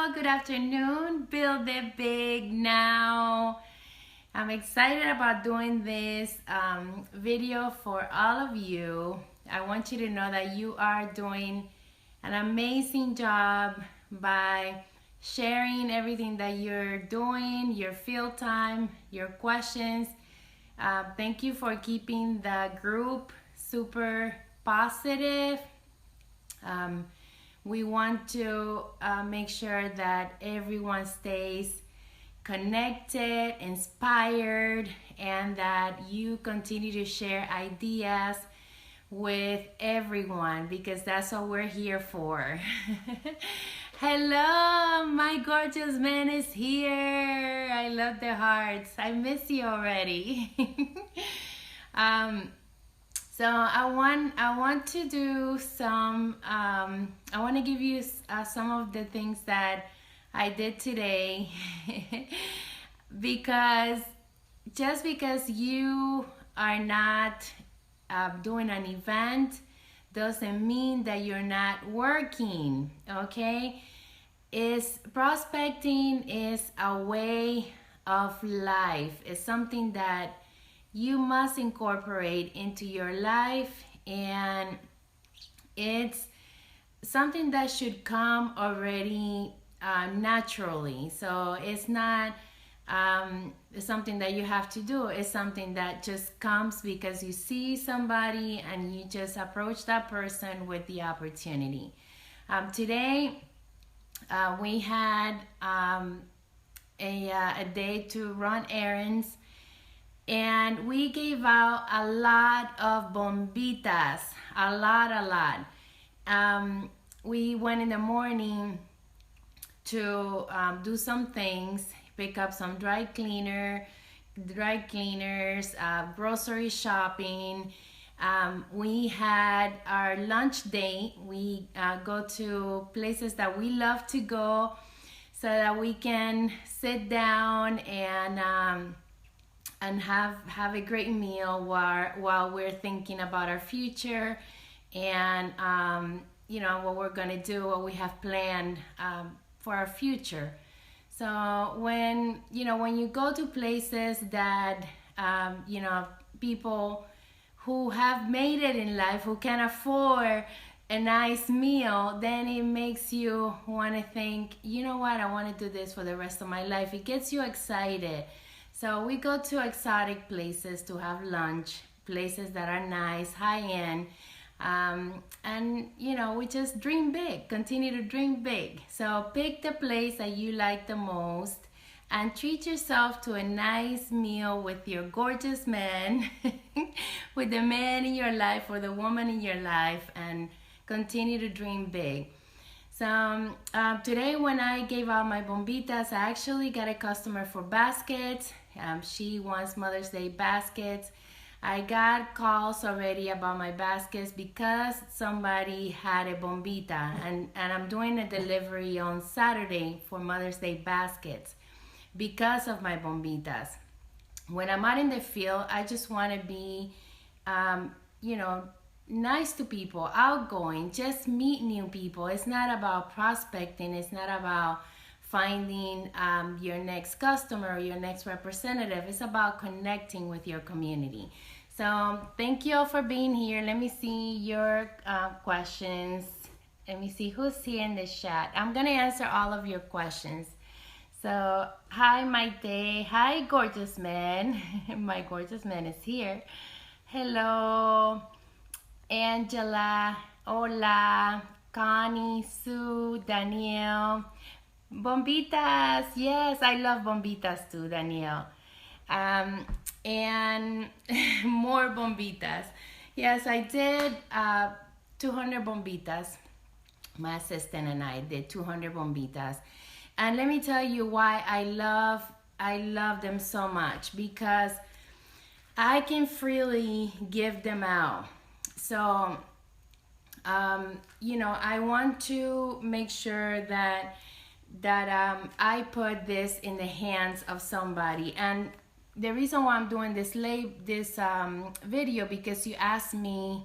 Hello, good afternoon. Build it big now. I'm excited about doing this video for all of you. I want you to know that you are doing an amazing job by sharing everything that you're doing, your field time, your questions. Thank you for keeping the group super positive. We want to make sure that everyone stays connected, inspired, and that you continue to share ideas with everyone, because that's what we're here for. Hello, my gorgeous man is here. I love the hearts. I miss you already. So I want to do some, I want to give you some of the things that I did today because just because you are not doing an event doesn't mean that you're not working, okay? Prospecting is a way of life. It's something that you must incorporate into your life, and it's something that should come already naturally. So it's not something that you have to do. It's something that just comes because you see somebody and you just approach that person with the opportunity. Today we had a day to run errands, and we gave out a lot of bombitas, a lot. We went in the morning to do some things, pick up some dry cleaners, grocery shopping. We had our lunch date. We go to places that we love to go so that we can sit down and have a great meal while we're thinking about our future and you know, what we're gonna do, what we have planned for our future. So when you go to places that you know, people who have made it in life, who can afford a nice meal, then it makes you want to think, you know what, I want to do this for the rest of my life. It gets you excited. So we go to exotic places to have lunch, places that are nice, high-end, and you know, we just dream big, continue to dream big. So pick the place that you like the most and treat yourself to a nice meal with your gorgeous man, with the man in your life or the woman in your life, and continue to dream big. So today when I gave out my bombitas, I actually got a customer for baskets. She wants Mother's Day baskets. I got calls already about my baskets because somebody had a bombita, and I'm doing a delivery on Saturday for Mother's Day baskets because of my bombitas. When I'm out in the field, I just want to be, you know, nice to people, outgoing, just meet new people. It's not about prospecting. It's not about finding your next customer or your next representative. It's about connecting with your community. So thank you all for being here. Let me see your questions. Let me see who's here in the chat. I'm gonna answer all of your questions. So hi Maite, hi gorgeous man. My gorgeous man is here. Hello Angela, hola, Connie, Sue, Danielle. Bombitas, yes, I love bombitas too, Danielle. And more bombitas. Yes, I did 200 bombitas. My assistant and I did 200 bombitas. And let me tell you why I love them so much, because I can freely give them out. So, you know, I want to make sure that I put this in the hands of somebody. And the reason why I'm doing this video, because you asked me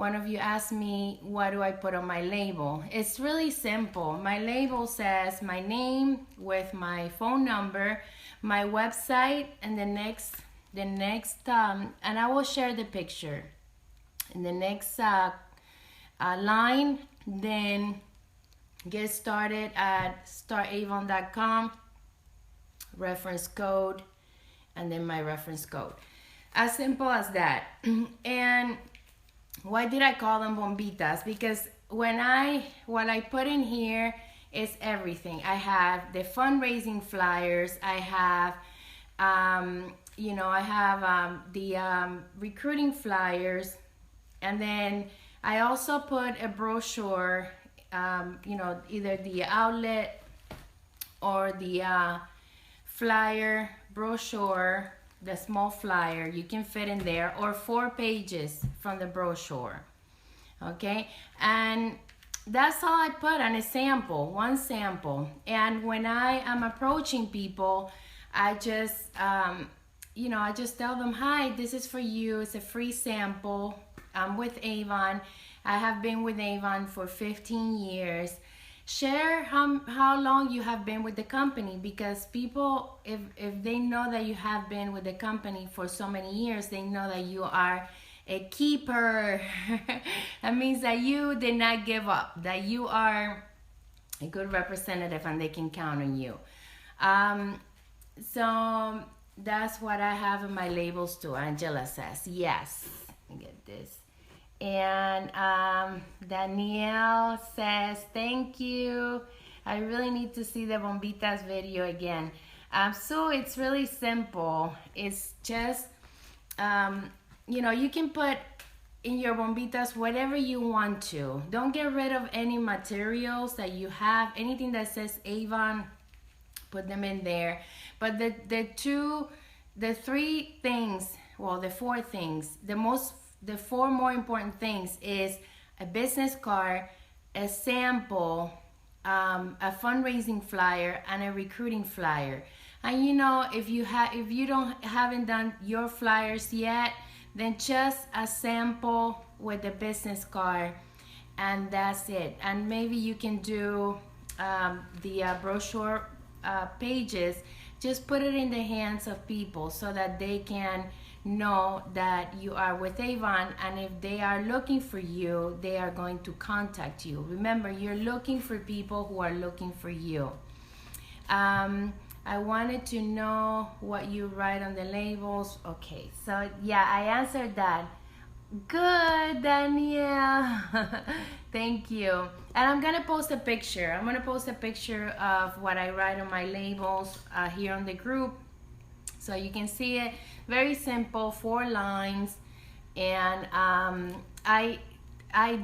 one of you asked me, what do I put on my label? It's really simple. My label says my name with my phone number, my website, and the next, and I will share the picture. In the next line, then get started at startavon.com, reference code, and then my reference code. As simple as that. And why did I call them bombitas? Because what I put in here is everything. I have the fundraising flyers. I have, the recruiting flyers, and then I also put a brochure. Either the outlet or the flyer brochure. The small flyer you can fit in there, or 4 pages from the brochure. Okay, and that's all I put on a sample, one sample. And when I am approaching people, I just I just tell them, hi, this is for you, it's a free sample. I'm with Avon. I have been with Avon for 15 years. Share how long you have been with the company, because people, if they know that you have been with the company for so many years, they know that you are a keeper. That means that you did not give up, that you are a good representative and they can count on you. So that's what I have in my labels too. Angela says, yes. Let me get this. And Danielle says, thank you. I really need to see the bombitas video again. So it's really simple. It's just, you can put in your bombitas whatever you want to. Don't get rid of any materials that you have. Anything that says Avon, put them in there. But the 4 things, the 4 more important things is a business card, a sample, a fundraising flyer, and a recruiting flyer. And if you haven't done your flyers yet, then just a sample with the business card, and that's it. And maybe you can do the brochure pages. Just put it in the hands of people so that they can know that you are with Avon, and if they are looking for you, they are going to contact you. Remember, you're looking for people who are looking for you. I wanted to know what you write on the labels. Okay, so yeah, I answered that. Good, Danielle. Thank you. And I'm gonna post a picture. I'm gonna post a picture of what I write on my labels here on the group, so you can see it. Very simple, 4 lines. And I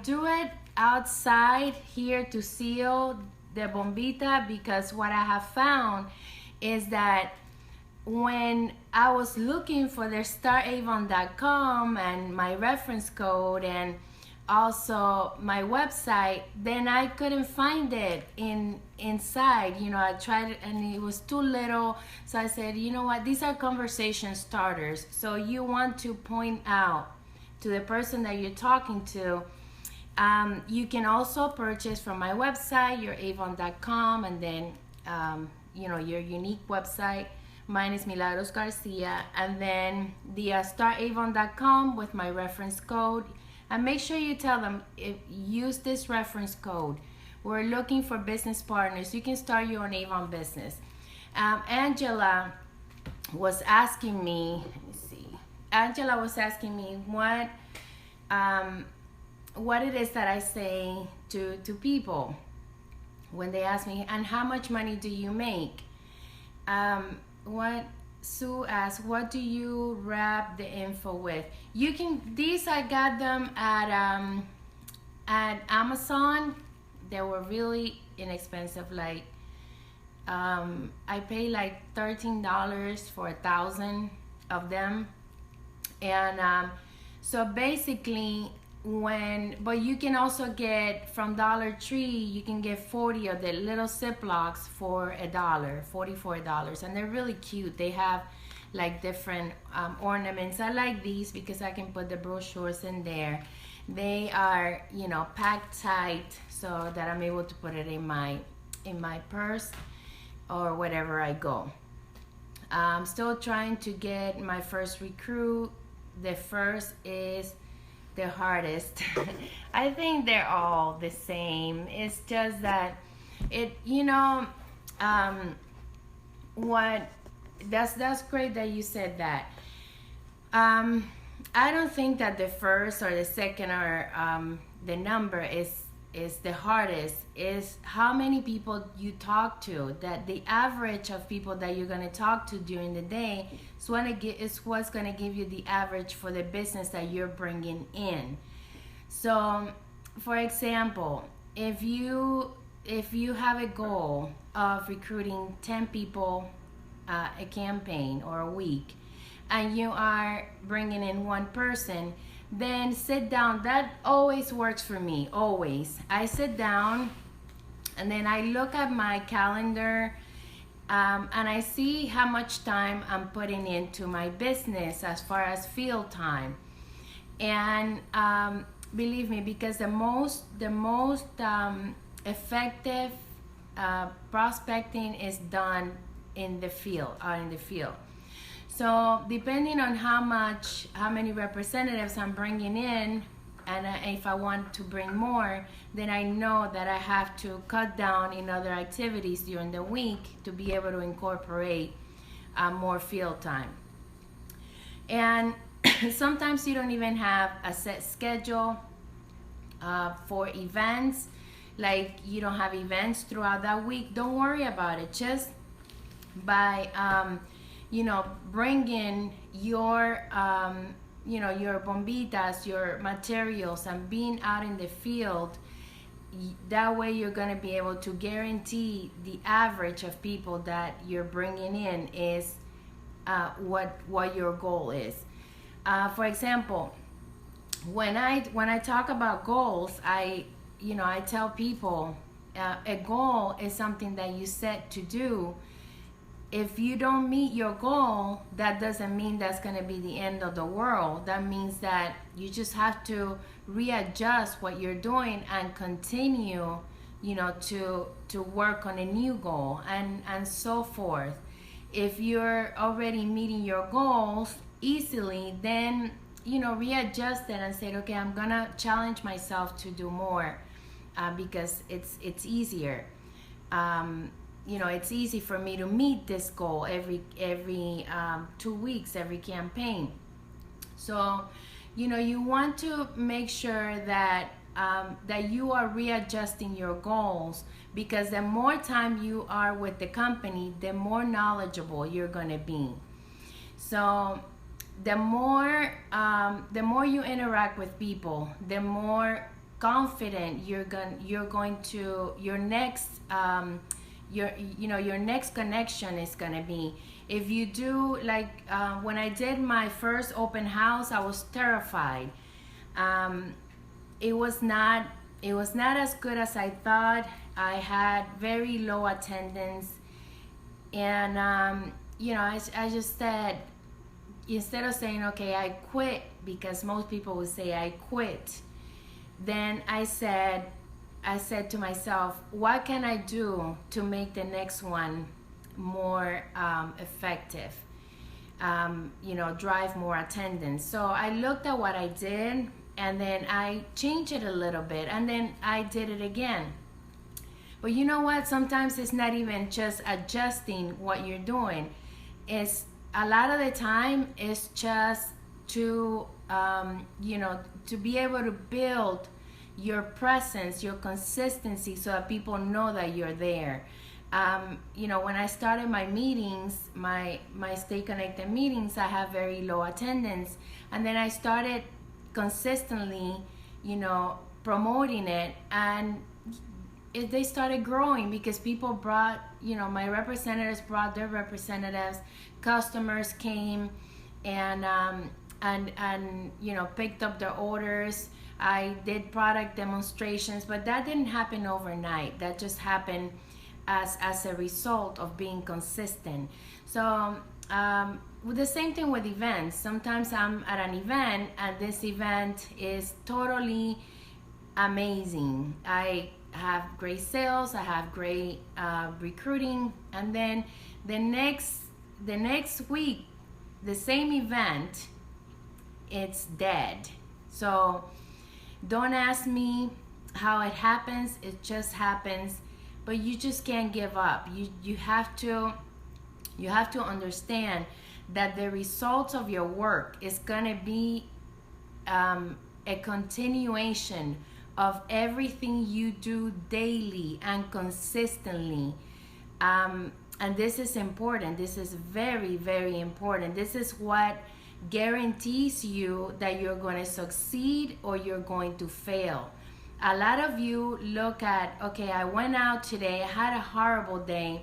do it outside here to seal the bombita, because what I have found is that when I was looking for the startavon.com and my reference code and also my website, then I couldn't find it inside. I tried it and it was too little. So I said, you know what, these are conversation starters. So you want to point out to the person that you're talking to. You can also purchase from my website, your avon.com, and then your unique website. Mine is Milagros Garcia, and then the startavon.com with my reference code. And make sure you tell them, use this reference code. We're looking for business partners. You can start your own Avon business. Angela was asking me, Angela was asking me what it is that I say to people when they ask me, and how much money do you make? Sue asked, what do you wrap the info with? These I got them at Amazon. They were really inexpensive. Like, I paid like $13 for 1,000 of them. And so basically, but you can also get from Dollar Tree, you can get 40 of the little Ziplocs for $1, $44, and they're really cute. They have like different ornaments. I like these because I can put the brochures in there. They are, packed tight so that I'm able to put it in my purse or wherever I go. I'm still trying to get my first recruit. The first is the hardest. I think they're all the same. It's just that what that's great that you said that. I don't think that the first or the second or the number is the hardest. Is how many people you talk to. That the average of people that you're gonna talk to during the day is what's gonna give you the average for the business that you're bringing in. So, for example, if you have a goal of recruiting 10 people a campaign or a week, and you are bringing in one person, then sit down. That always works for me, always. I sit down and then I look at my calendar, and I see how much time I'm putting into my business as far as field time. And believe me, because the most effective prospecting is done in the field. So depending on how many representatives I'm bringing in, and if I want to bring more, then I know that I have to cut down in other activities during the week to be able to incorporate more field time. And sometimes you don't even have a set schedule for events. Like you don't have events throughout that week. Don't worry about it. Just by bringing your your bombitas, your materials, and being out in the field. That way you're going to be able to guarantee the average of people that you're bringing in is what your goal is. For example, when I talk about goals, I tell people a goal is something that you set to do. If you don't meet your goal, that doesn't mean that's going to be the end of the world. That means that you just have to readjust what you're doing and continue, to work on a new goal and so forth. If you're already meeting your goals easily, then, readjust it and say, okay, I'm going to challenge myself to do more because it's easier. It's easy for me to meet this goal every 2 weeks, every campaign. So, you want to make sure that you are readjusting your goals, because the more time you are with the company, the more knowledgeable you're going to be. So, the more you interact with people, the more confident you're going to your next. Your next connection is gonna be. If you do when I did my first open house, I was terrified. It was not as good as I thought. I had very low attendance, and I just said, instead of saying, okay, I quit, because most people would say I quit, then I said to myself, what can I do to make the next one more effective? Drive more attendance. So I looked at what I did, and then I changed it a little bit, and then I did it again. But you know what? Sometimes it's not even just adjusting what you're doing. It's a lot of the time it's just to to be able to build your presence, your consistency, so that people know that you're there. When I started my meetings, my Stay Connected meetings, I have very low attendance, and then I started consistently, promoting it, and they started growing, because people brought, my representatives brought their representatives, customers came and picked up their orders. I did product demonstrations, but that didn't happen overnight. That just happened as a result of being consistent. So the same thing with events. Sometimes I'm at an event and this event is totally amazing. I have great sales, I have great recruiting, and then the next week, the same event, it's dead. So don't ask me how it happens. It just happens. But you just can't give up. You have to understand that the results of your work is gonna be a continuation of everything you do daily and consistently. And this is important. This is very, very important. This is what guarantees you that you're going to succeed or you're going to fail. A lot of you look at, okay, I went out today, I had a horrible day.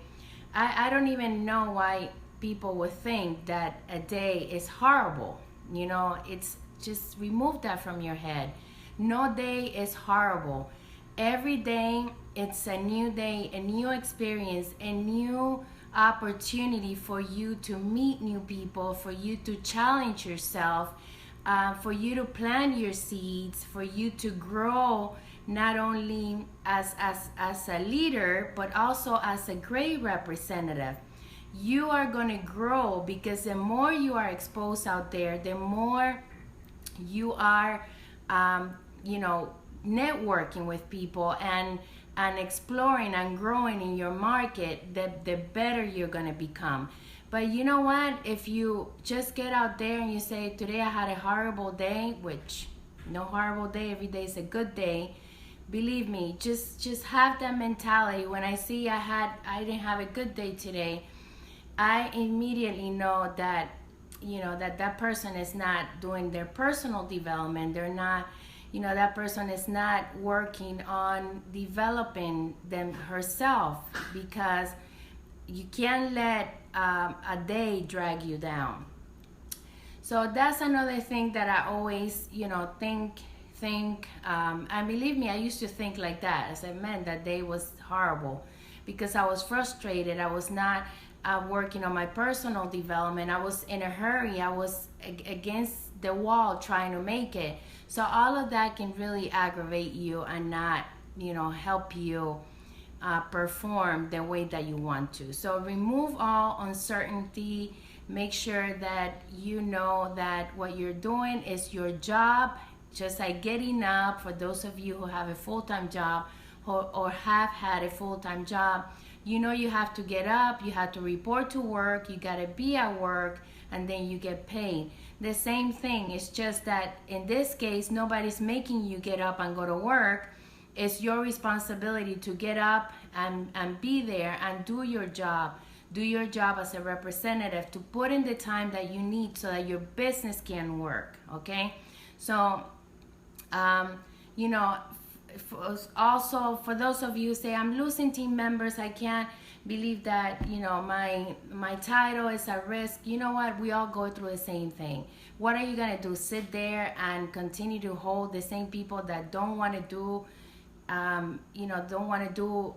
I don't even know why people would think that a day is horrible. You know, it's just remove that from your head. No day is horrible. Every day it's a new day, a new experience, a new opportunity for you to meet new people, for you to challenge yourself, for you to plant your seeds, for you to grow not only as a leader but also as a great representative. You are going to grow because the more you are exposed out there, the more you are networking with people and exploring and growing in your market, the better you're going to become. But you know what? If you just get out there and you say, today I had a horrible day, which no horrible day, every day is a good day. Believe me, just have that mentality. When I see I didn't have a good day today, I immediately know that that person is not doing their personal development. They're not, that person is not working on developing them herself, because you can't let a day drag you down. So that's another thing that I always, think. And believe me, I used to think like that. I said, man, that day was horrible because I was frustrated. I was not working on my personal development. I was in a hurry. I was against the wall trying to make it. So all of that can really aggravate you and not, help you perform the way that you want to. So remove all uncertainty. Make sure that you know that what you're doing is your job. Just like getting up, for those of you who have a full-time job or have had a full-time job, you have to get up, you have to report to work, you got to be at work, and then you get paid. The same thing. It's just that in this case, nobody's making you get up and go to work. It's your responsibility to get up and be there and do your job. Do your job as a representative, to put in the time that you need so that your business can work, okay? So, also for those of you who say, I'm losing team members, I can't believe that, my title is at risk. You know what? We all go through the same thing. What are you going to do? Sit there and continue to hold the same people that don't want to do, don't want to do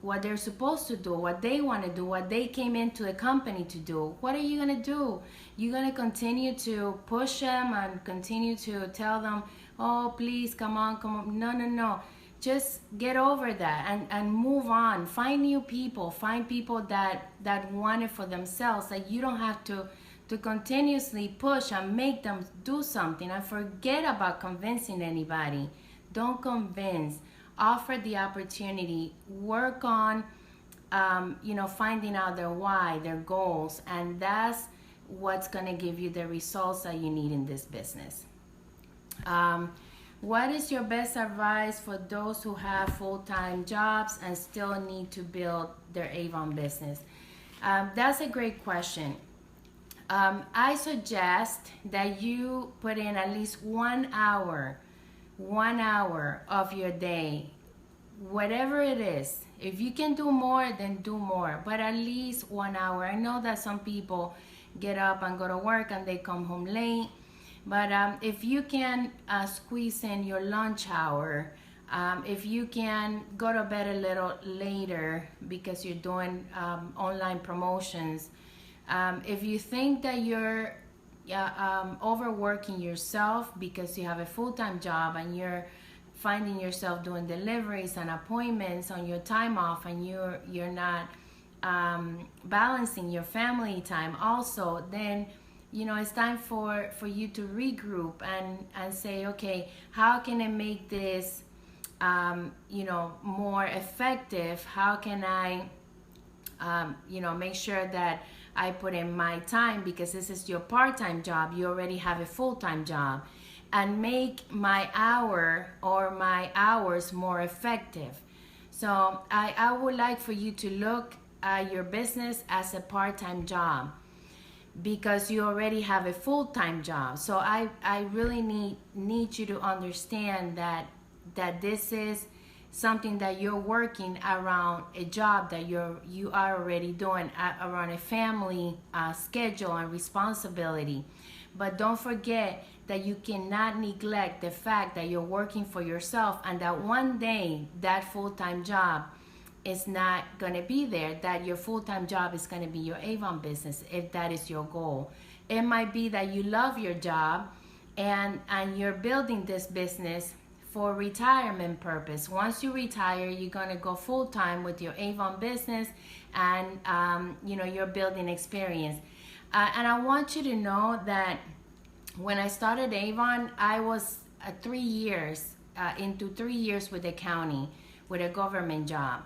what they're supposed to do, what they want to do, what they came into the company to do? What are you going to do? You're going to continue to push them and continue to tell them, oh, please, come on. No. Just get over that and move on. Find new people. Find people that want it for themselves. That you don't have to continuously push and make them do something. And forget about convincing anybody. Don't convince. Offer the opportunity. Work on, finding out their why, their goals. And that's what's going to give you the results that you need in this business. What is your best advice for those who have full-time jobs and still need to build their Avon business? That's a great question. I suggest that you put in at least 1 hour of your day, whatever it is. If you can do more, then do more, but at least 1 hour. I know that some people get up and go to work and they come home late. But if you can squeeze in your lunch hour, if you can go to bed a little later because you're doing online promotions, If you think that you're overworking yourself because you have a full-time job and you're finding yourself doing deliveries and appointments on your time off, and you're not balancing your family time also, then it's time for you to regroup and say, okay, how can I make this more effective? How can I make sure that I put in my time, because this is your part-time job, you already have a full-time job, and make my hour or my hours more effective. So I would like for you to look at your business as a part-time job, because you already have a full-time job. So I really need you to understand that this is something that you're working around a job that you are already doing, around a family schedule and responsibility. But don't forget that you cannot neglect the fact that you're working for yourself, and that one day that full-time job is not going to be there, that your full-time job is going to be your Avon business, if that is your goal. It might be that you love your job and you're building this business for retirement purpose. Once you retire, you're going to go full-time with your Avon business, and you're building experience. And I want you to know that when I started Avon, I was 3 years into 3 years with the county, with a government job.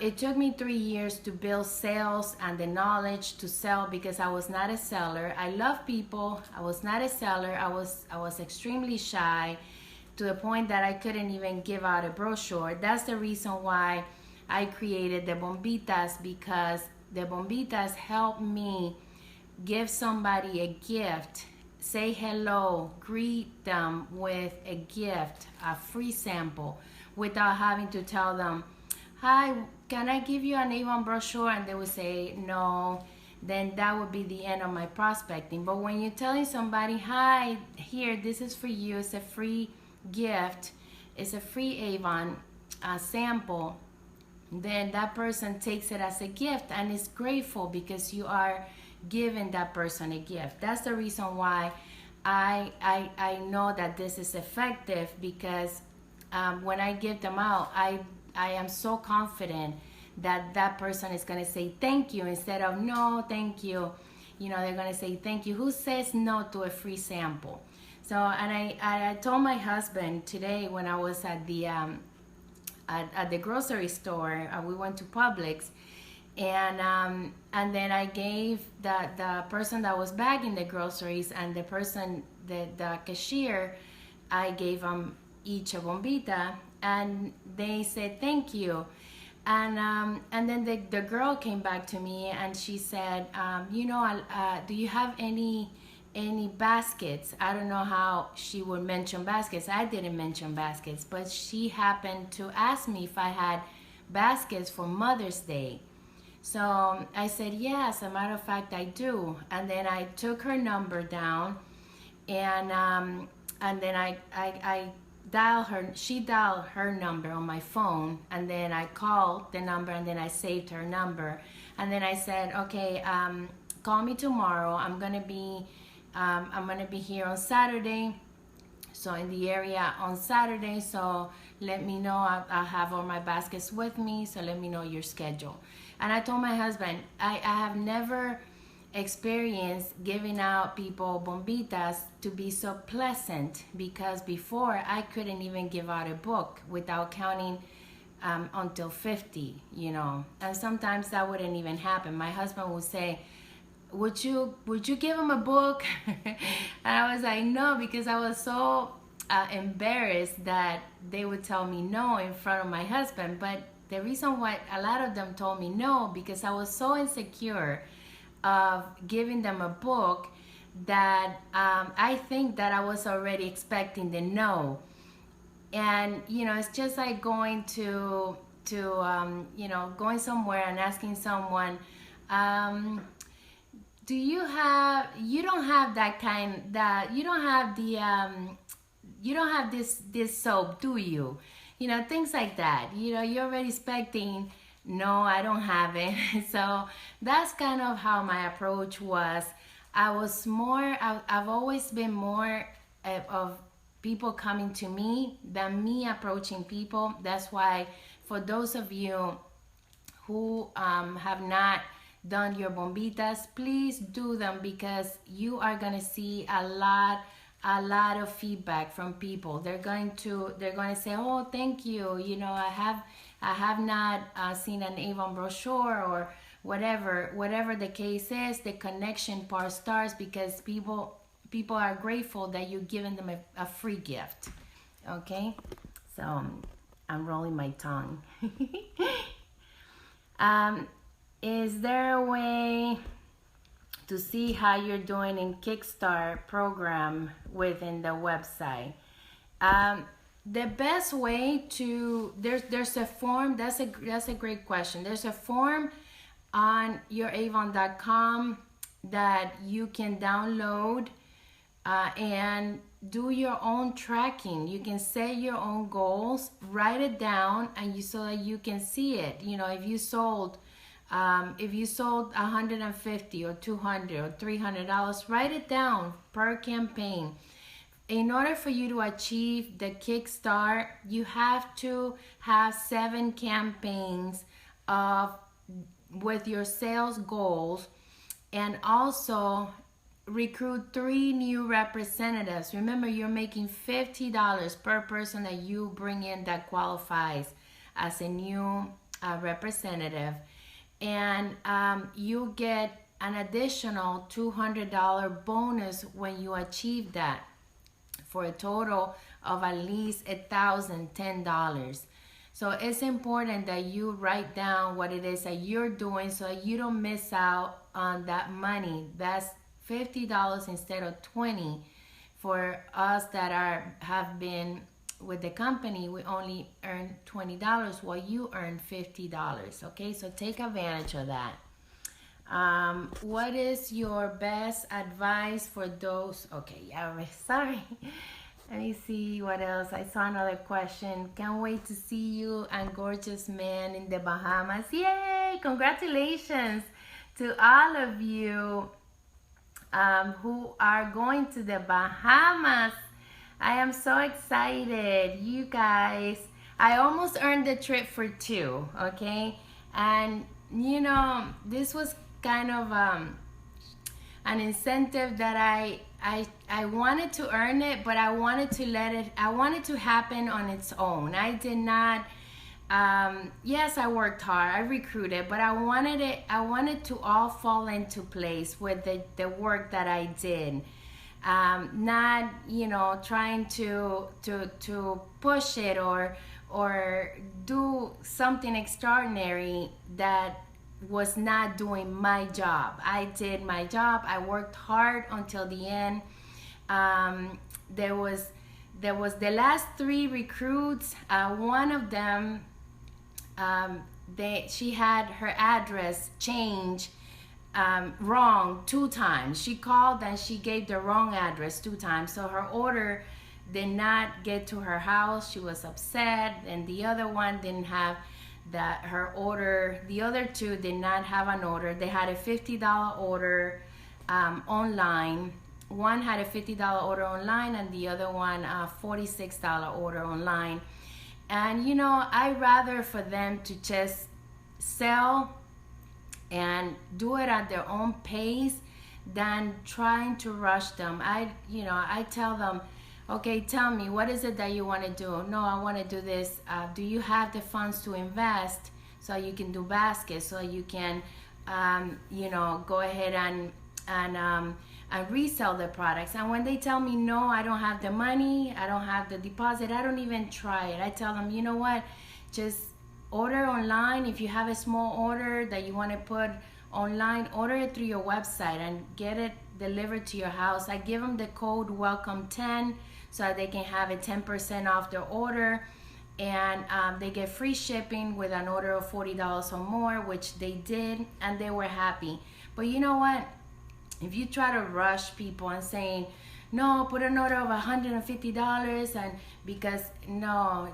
It took me 3 years to build sales and the knowledge to sell, because I was not a seller. I love people. I was not a seller. I was extremely shy, to the point that I couldn't even give out a brochure. That's the reason why I created the Bombitas, because the Bombitas help me give somebody a gift, say hello, greet them with a gift, a free sample, without having to tell them, hi, can I give you an Avon brochure? And they would say no. Then that would be the end of my prospecting. But when you're telling somebody, hi, here, this is for you, it's a free gift, it's a free Avon sample, then that person takes it as a gift and is grateful, because you are giving that person a gift. That's the reason why I know that this is effective, because when I give them out, I am so confident that that person is going to say thank you instead of no thank you. They're going to say thank you. Who says no to a free sample? So, and I told my husband today, when I was at the grocery store, we went to Publix, and then I gave the person that was bagging the groceries, and the person, the cashier, I gave them each a bombita, and they said thank you. And then the girl came back to me, and she said, do you have any baskets? I don't know how she would mention baskets. I didn't mention baskets, but she happened to ask me if I had baskets for Mother's Day. So I said, yes, as a matter of fact, I do. And then I took her number down, and then I dialed her. She dialed her number on my phone, and then I called the number, and then I saved her number. And then I said, okay, call me tomorrow. I'm gonna be here on Saturday, so in the area on Saturday, so let me know. I'll have all my baskets with me, so let me know your schedule. And I told my husband, I have never experienced giving out people bombitas to be so pleasant, because before I couldn't even give out a book without counting until 50, and sometimes that wouldn't even happen. My husband would say, would you give him a book? And I was like, no, because I was so embarrassed that they would tell me no in front of my husband. But the reason why a lot of them told me no, because I was so insecure of giving them a book that I think that I was already expecting the no. And it's just like going to going somewhere and asking someone, you don't have this soap, do you? Things like that. You're already expecting No, I don't have it. So that's kind of how my approach was. I've always been more of people coming to me than me approaching people. That's why, for those of you who have not done your bombitas, please do them, because you are going to see a lot of feedback from people. They're going to say, oh, thank you, I have not seen an Avon brochure, or whatever the case is. The connection part starts because people are grateful that you're giving them a free gift. Okay, so I'm rolling my tongue. Is there a way to see how you're doing in Kickstart program within the website? The best way to there's a form. That's a great question. There's a form on youravon.com that you can download and do your own tracking. You can set your own goals, write it down, and so that you can see it. If you sold 150 or 200 or $300, write it down per campaign. In order for you to achieve the Kickstart, you have to have 7 campaigns with your sales goals, and also recruit 3 new representatives. Remember, you're making $50 per person that you bring in that qualifies as a new representative, and you get an additional $200 bonus when you achieve that, for a total of at least $1,010. So it's important that you write down what it is that you're doing, so you don't miss out on that money. That's $50 instead of $20. For us that have been with the company, we only earn $20 while you earn $50. Okay, so take advantage of that. What is your best advice for those? Okay, yeah, sorry. Let me see what else. I saw another question. Can't wait to see you and gorgeous man in the Bahamas. Yay! Congratulations to all of you who are going to the Bahamas. I am so excited, you guys. I almost earned the trip for 2, okay? And this was kind of an incentive that I wanted to earn it, but I wanted to happen on its own. I did not, yes, I worked hard, I recruited, but I wanted to all fall into place with the work that I did. Not, trying to push it or do something extraordinary that was not doing my job. I did my job. I worked hard until the end. There was the last 3 recruits. One of them, she had her address changed wrong 2 times. She called and she gave the wrong address 2 times. So her order did not get to her house. She was upset. And the other one didn't have her order. The other 2 did not have an order. They had a $50 order online. One had a $50 order online, and the other one a $46 order online. And I'd rather for them to just sell and do it at their own pace than trying to rush them. I tell them, okay, tell me, what is it that you want to do? No, I want to do this. Do you have the funds to invest so you can do baskets, so you can, go ahead and resell the products? And when they tell me, no, I don't have the money, I don't have the deposit, I don't even try it. I tell them, you know what, just order online. If you have a small order that you want to put online, order it through your website and get it delivered to your house. I give them the code WELCOME10 so that they can have a 10% off their order, and they get free shipping with an order of $40 or more, which they did, and they were happy. But you know what? If you try to rush people and saying, no, put an order of $150, and because no,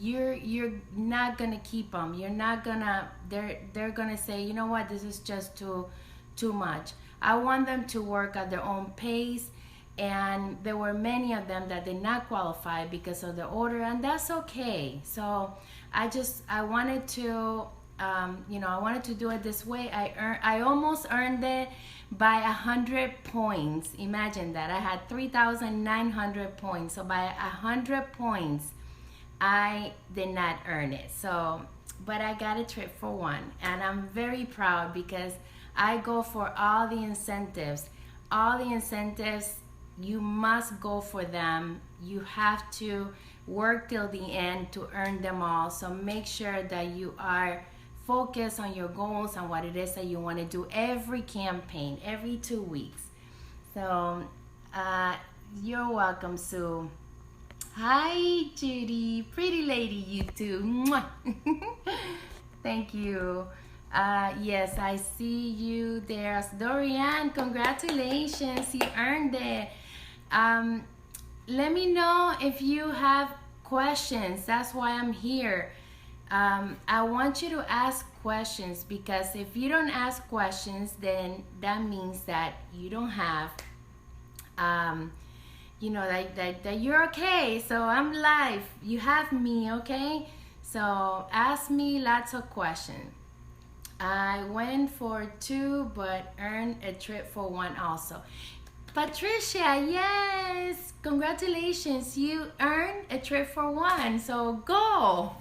you're not gonna keep them. You're not gonna. They're gonna say, you know what, this is just too much. I want them to work at their own pace, and there were many of them that did not qualify because of the order, and that's okay. So I wanted to I wanted to do it this way. I almost earned it by 100 points. Imagine that. I had 3,900 points. So by 100 points, I did not earn it. So, but I got a trip for one, and I'm very proud because I go for all the incentives. All the incentives, you must go for them. You have to work till the end to earn them all. So make sure that you are focused on your goals and what it is that you want to do every campaign, every 2 weeks. So you're welcome, Sue. Hi, Judy. Pretty lady, you too. Mwah. Thank you. Yes, I see you there. Dorian, congratulations. You earned it. Let me know if you have questions. That's why I'm here. I want you to ask questions, because if you don't ask questions, then that means that you don't have, that you're okay. So I'm live. You have me, okay? So ask me lots of questions. I went for 2, but earned a trip for 1 also. Patricia, yes, congratulations, you earned a trip for 1, so go.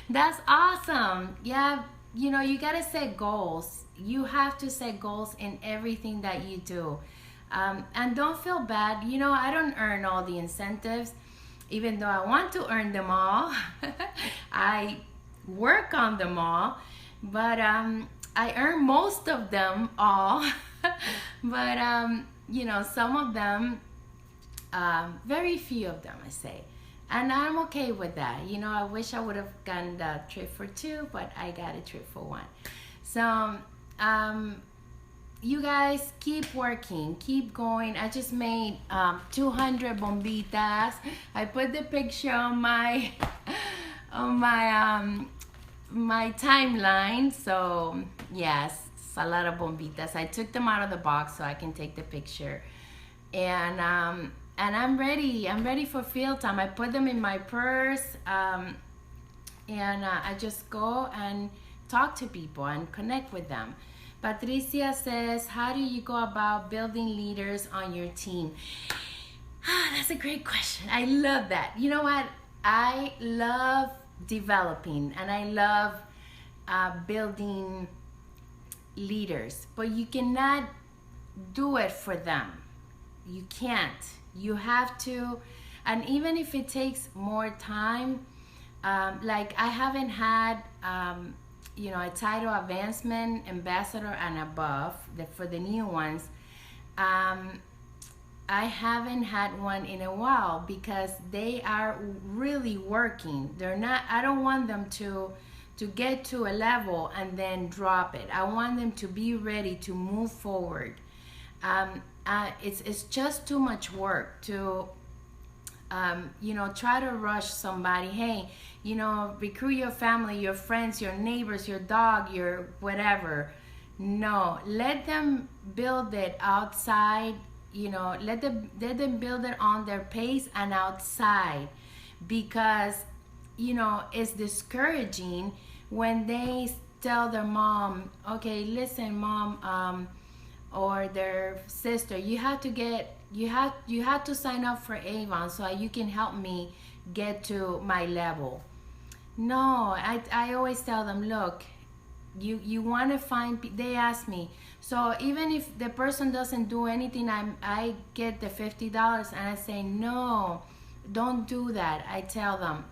That's awesome. Yeah, you gotta set goals. You have to set goals in everything that you do. And don't feel bad. I don't earn all the incentives, even though I want to earn them all. I work on them all, but I earn most of them all. But some of them, very few of them, I say. And I'm okay with that. I wish I would have gotten the trip for 2, but I got a trip for 1. So, you guys keep working, keep going. I just made 200 bombitas. I put the picture on my my timeline. So yes, it's a lot of bombitas. I took them out of the box so I can take the picture, and I'm ready. I'm ready for field time. I put them in my purse, and I just go and talk to people and connect with them. Patricia says, how do you go about building leaders on your team? That's a great question. I love that. You know what? I love developing, and I love building leaders, but you cannot do it for them. You can't. You have to, and even if it takes more time, like I haven't had a title advancement ambassador and above for the new ones. I haven't had one in a while because they are really working. They're not. I don't want them to get to a level and then drop it. I want them to be ready to move forward. It's just too much work to try to rush somebody. Hey, recruit your family, your friends, your neighbors, your dog, your whatever. No, let them build it outside. Let them build it on their pace and outside, because it's discouraging when they tell their mom, okay, listen, mom, or their sister, you have to sign up for Avon so you can help me get to my level. No, I always tell them, look, you want to find, they ask me, so even if the person doesn't do anything, I get the $50, and I say, no, don't do that. I tell them,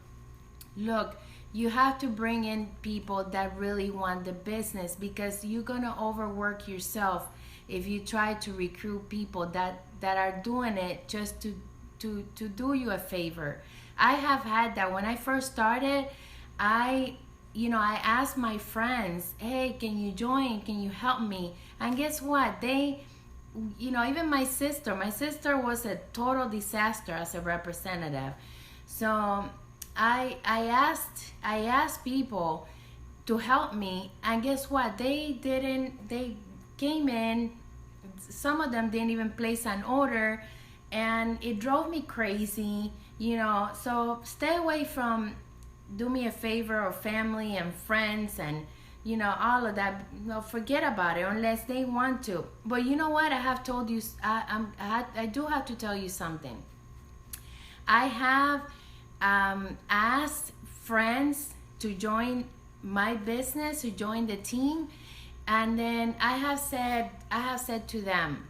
look, you have to bring in people that really want the business, because you're gonna overwork yourself if you try to recruit people that are doing it just to do you a favor. I have had that. When I first started, I asked my friends, hey, can you join? Can you help me? And guess what? They, even my sister was a total disaster as a representative. So I asked people to help me, and guess what? They came in, some of them didn't even place an order, and it drove me crazy, so stay away from, do me a favor, or family and friends and all of that. Forget about it unless they want to. But you know what? I have told you, I do have to tell you something. I have asked friends to join my business, to join the team, and then I have said to them,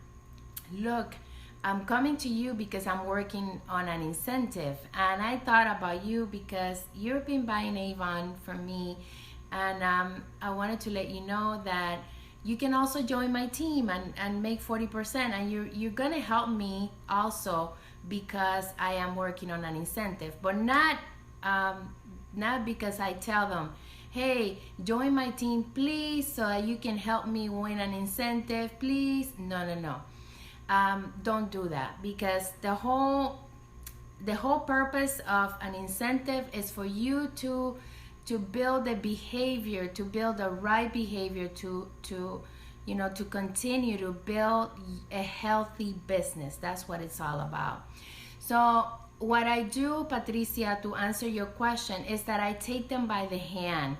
look, I'm coming to you because I'm working on an incentive, and I thought about you because you've been buying Avon from me, and I wanted to let you know that you can also join my team and make 40%, and you're gonna help me also because I am working on an incentive, but not because I tell them, hey, join my team please so that you can help me win an incentive, please. No. Don't do that, because the whole purpose of an incentive is for you to build a behavior, to build the right behavior, to continue to build a healthy business. That's what it's all about. So what I do, Patricia, to answer your question, is that I take them by the hand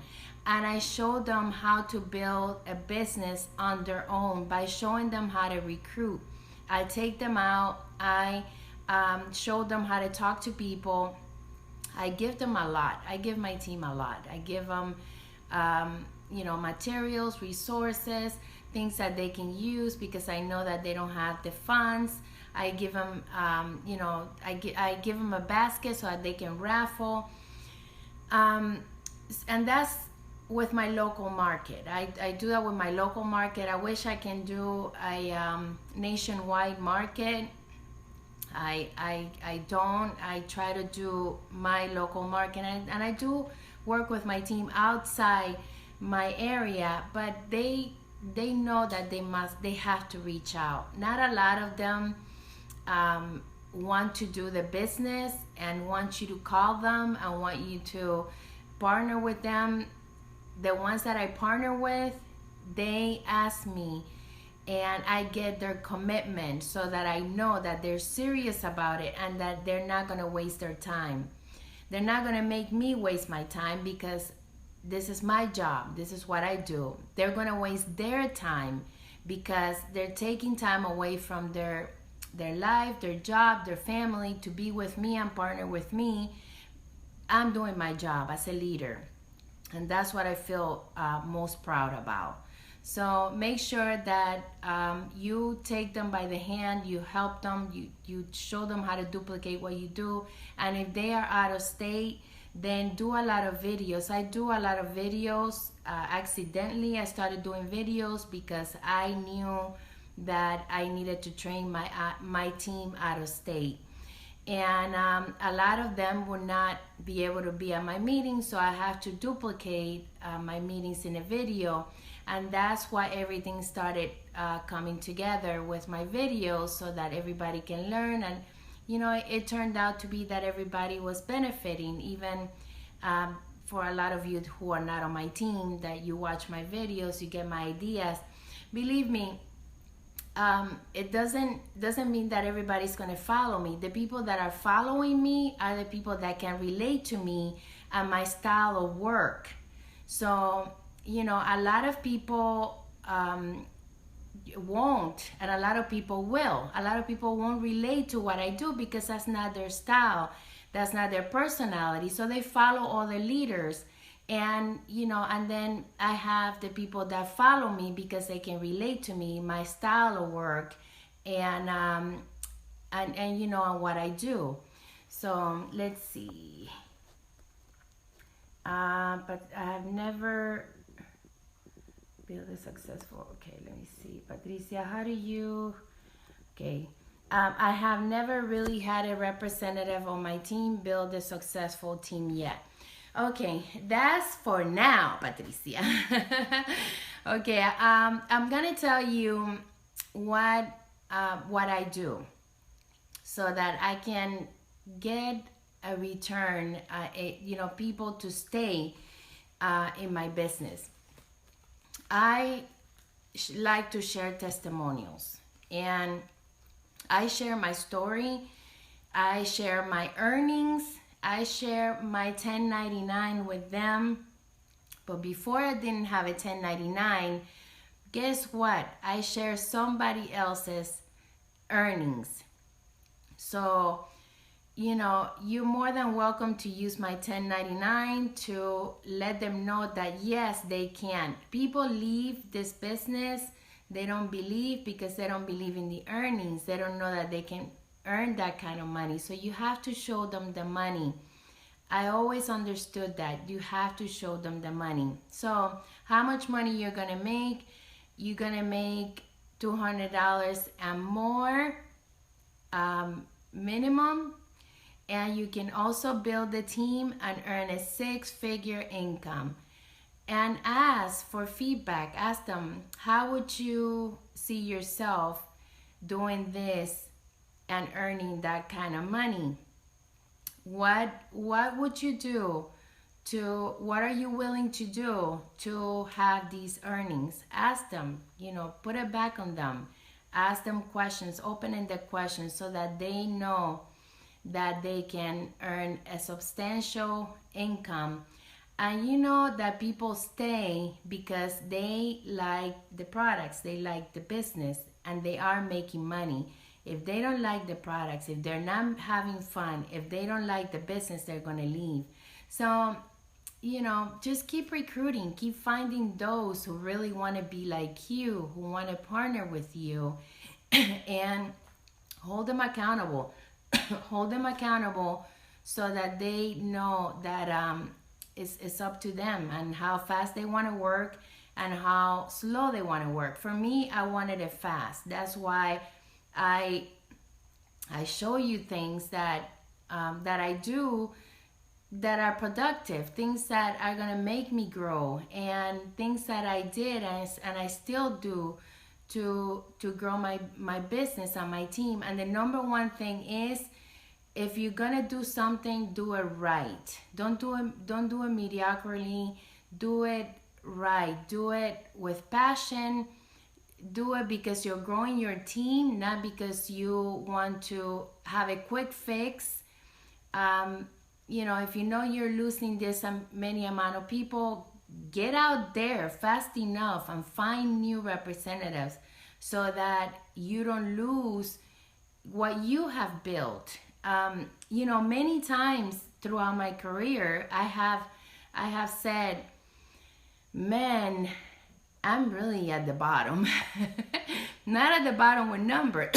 and I show them how to build a business on their own by showing them how to recruit. I take them out, I show them how to talk to people. I give them a lot. I give my team a lot. I give them materials, resources, things that they can use, because I know that they don't have the funds. I give them, I give them a basket so that they can raffle. And that's with my local market. I do that with my local market. I wish I can do a nationwide market. I don't. I try to do my local market, and I do work with my team outside my area, but they know that they have to reach out. Not a lot of them want to do the business and want you to call them and want you to partner with them. The ones that I partner with, they ask me, and I get their commitment so that I know that they're serious about it and that they're not going to waste their time. They're not going to make me waste my time, because this is my job. This is what I do. They're going to waste their time because they're taking time away from their life, their job, their family to be with me and partner with me. I'm doing my job as a leader, and that's what I feel most proud about. So make sure that you take them by the hand, you help them, you show them how to duplicate what you do. And if they are out of state, then do a lot of videos. I do a lot of videos. Accidentally, I started doing videos because I knew that I needed to train my team out of state. And a lot of them would not be able to be at my meetings, so I have to duplicate my meetings in a video. And that's why everything started coming together with my videos, so that everybody can learn. And it turned out to be that everybody was benefiting, even for a lot of you who are not on my team, that you watch my videos, you get my ideas. Believe me, it doesn't mean that everybody's going to follow me. The people that are following me are the people that can relate to me and my style of work. So a lot of people won't, and a lot of people will. A lot of people won't relate to what I do because that's not their style, that's not their personality. So they follow all the leaders. And and then I have the people that follow me because they can relate to me, my style of work, and what I do. So let's see. But I have never built a successful. Okay, let me see, Patricia. How do you? Okay. I have never really had a representative on my team build a successful team yet. Okay, that's for now, Patricia. Okay, I'm gonna tell you what I do so that I can get a return, people to stay in my business. I like to share testimonials, and I share my story. I share my earnings. I share my 1099 with them. But before I didn't have a 1099, guess what? I share somebody else's earnings. So, you're more than welcome to use my 1099 to let them know that yes, they can. People leave this business, they don't believe because they don't believe in the earnings. They don't know that they can earn that kind of money. So you have to show them the money. I always understood that you have to show them the money. So how much money you're gonna make? You're gonna make $200 and more minimum. And you can also build a team and earn a 6-figure income. And ask for feedback. Ask them, how would you see yourself doing this and earning that kind of money? What would you do what are you willing to do to have these earnings? Ask them, put it back on them. Ask them questions, open-ended questions, so that they know that they can earn a substantial income. And that people stay because they like the products, they like the business, and they are making money. If they don't like the products, if they're not having fun, if they don't like the business, they're going to leave. So, just keep recruiting, keep finding those who really want to be like you, who want to partner with you, and hold them accountable. Hold them accountable so that they know that it's up to them and how fast they want to work and how slow they want to work. For me, I wanted it fast. That's why I show you things that I do that are productive, things that are gonna make me grow, and things that I did and I still do to grow my business and my team. And the number one thing is, if you're gonna do something, do it right. Don't do it mediocrity. Do it right. Do it with passion. Do it because you're growing your team, not because you want to have a quick fix. If you're losing this many amount of people, get out there fast enough and find new representatives so that you don't lose what you have built. Many times throughout my career, I have said, man, I'm really at the bottom. Not at the bottom with number.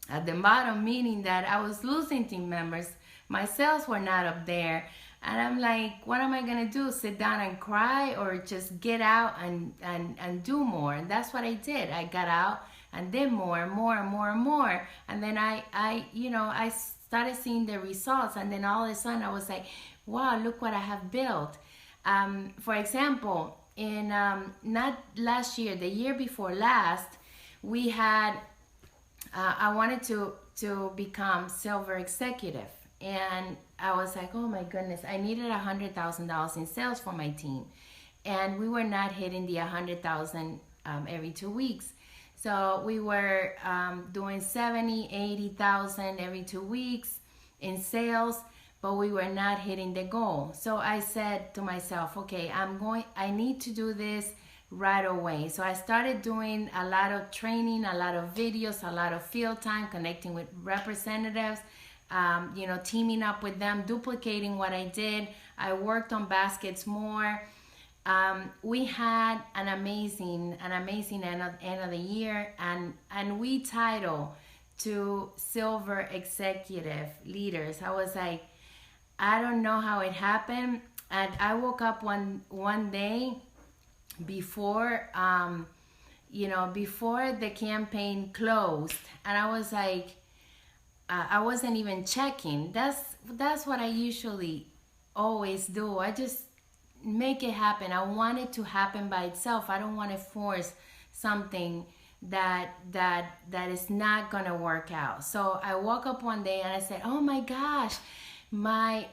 At the bottom meaning that I was losing team members. My sales were not up there. And I'm like, what am I going to do? Sit down and cry, or just get out and do more? And that's what I did. I got out and did more and more and more and more. And then I started seeing the results. And then all of a sudden I was like, wow, look what I have built. For example, in not last year, the year before last, we had, I wanted to become silver executive. And I was like, oh my goodness, I needed $100,000 in sales for my team. And we were not hitting the 100,000 every 2 weeks. So we were doing 70, 80,000 every 2 weeks in sales, but we were not hitting the goal. So I said to myself, okay, I need to do this right away. So I started doing a lot of training, a lot of videos, a lot of field time, connecting with representatives, teaming up with them, duplicating what I did. I worked on baskets more. We had an amazing end of the year, and we title to silver executive leaders. I was like, I don't know how it happened. And I woke up one day before before the campaign closed, and I was like, I wasn't even checking. That's what I usually always do. I just make it happen. I want it to happen by itself. I don't want to force something that is not gonna work out. So I woke up one day and I said, oh my gosh, my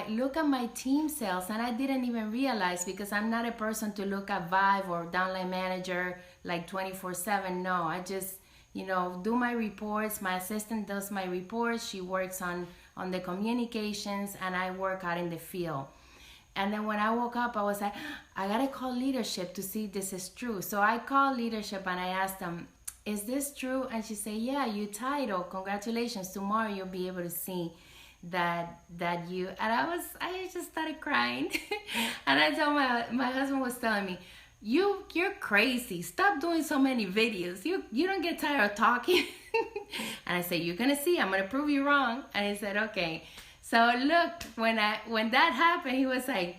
look at my team sales, and I didn't even realize, because I'm not a person to look at Vive or downline manager like 24/7. No, I just, do my reports. My assistant does my reports. She works on the communications, and I work out in the field. And then when I woke up, I was like, I gotta call leadership to see if this is true. So I called leadership and I asked them, is this true? And she said, yeah, you title, congratulations, tomorrow you'll be able to see that you. And I just started crying. And I told my husband was telling me, you're crazy, stop doing so many videos, you don't get tired of talking. And I said, you're gonna see, I'm gonna prove you wrong. And he said, okay. So look, when that happened, he was like,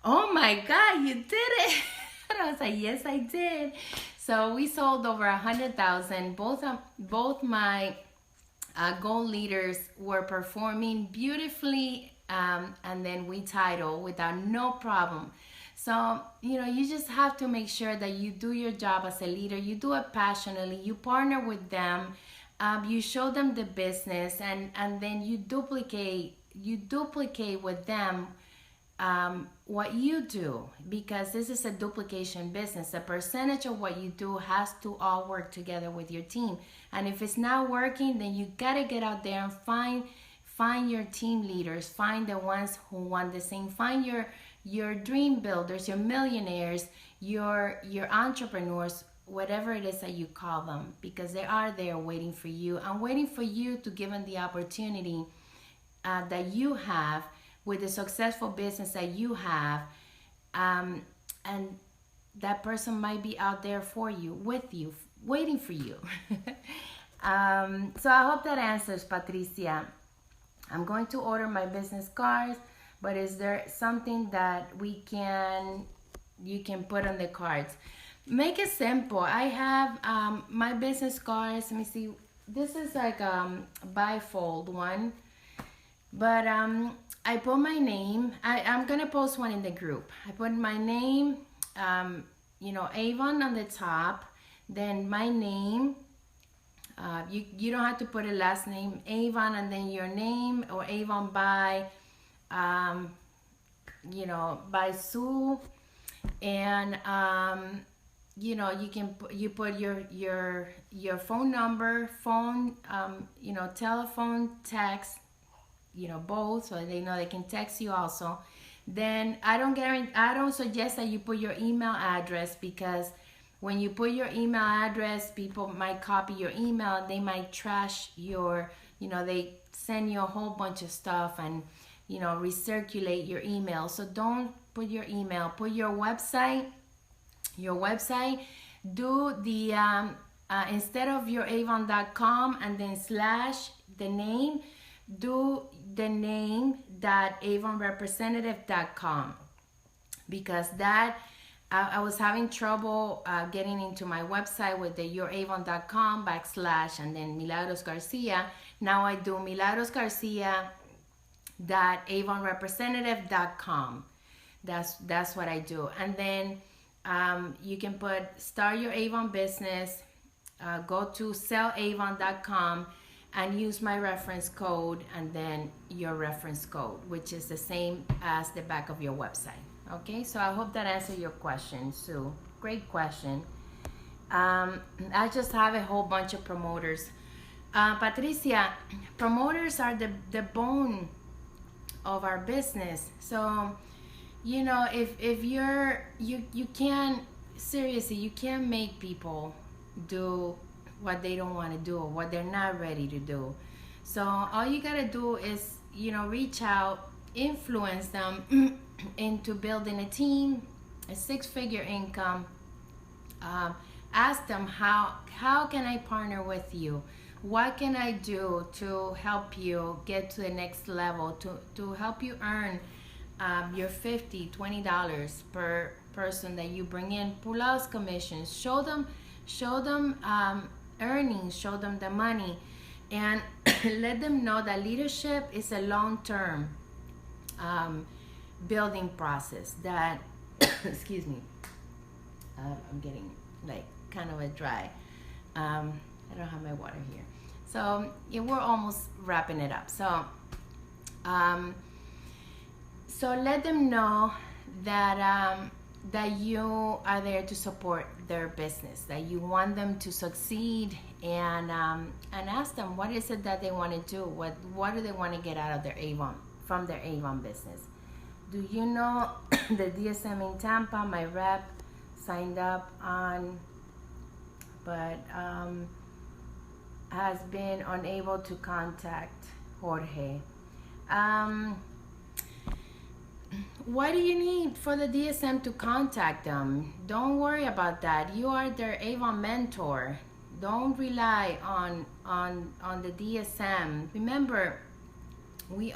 oh my God, you did it. And I was like, yes, I did. So we sold over 100,000. Both my goal leaders were performing beautifully, and then we titled without no problem. So, you just have to make sure that you do your job as a leader. You do it passionately. You partner with them. You show them the business, and then you duplicate with them what you do, because this is a duplication business. A percentage of what you do has to all work together with your team. And if it's not working, then you gotta get out there and find your team leaders, find the ones who want the same, find your dream builders, your millionaires, your entrepreneurs, whatever it is that you call them, because they are there waiting for you, and waiting for you to give them the opportunity that you have with the successful business that you have, and that person might be out there for you, with you, waiting for you. So I hope that answers, Patricia. I'm going to order my business cards, but is there something that you can put on the cards? Make it simple. I have my business cards. Let me see. This is like a bifold one. But I put my name. I'm going to post one in the group. I put my name, Avon on the top. Then my name. You don't have to put a last name. Avon and then your name, or Avon by Sue. And, you put your phone number, telephone, text, both, so they know they can text you also. Then I don't suggest that you put your email address, because when you put your email address, people might copy your email. They might trash they send you a whole bunch of stuff and, recirculate your email. So don't put your email, put your website. Do the, instead of your avon.com and then / the name, do the name.avonrepresentative.com, because that, I was having trouble getting into my website with the youravon.com / and then Milagros Garcia. Now I do milagrosgarcia.avonrepresentative.com. That's what I do. And then you can start your Avon business, go to sellavon.com and use my reference code, and then your reference code, which is the same as the back of your website. Okay, so I hope that answered your question, Sue. Great question. I just have a whole bunch of promoters. Patricia, promoters are the bone of our business. So, if you can't, seriously, you can't make people do what they don't want to do or what they're not ready to do. So all you gotta do is, reach out, influence them into building a team, a 6-figure income. Ask them, how can I partner with you? What can I do to help you get to the next level, to help you earn your $50, $20 per person that you bring in, plus commissions. Show them earnings, show them the money, and let them know that leadership is a long-term building process. That excuse me, I'm getting kind of a dry. I don't have my water here, so we're almost wrapping it up. So Um, so let them know that that you are there to support their business, that you want them to succeed, and ask them what is it that they want to do, what do they want to get out of their Avon, from their Avon business. Do you know the DSM in Tampa, my rep signed up on, but has been unable to contact Jorge. What do you need for the DSM to contact them? Don't worry about that. You are their Avon mentor. Don't rely on the DSM. Remember, we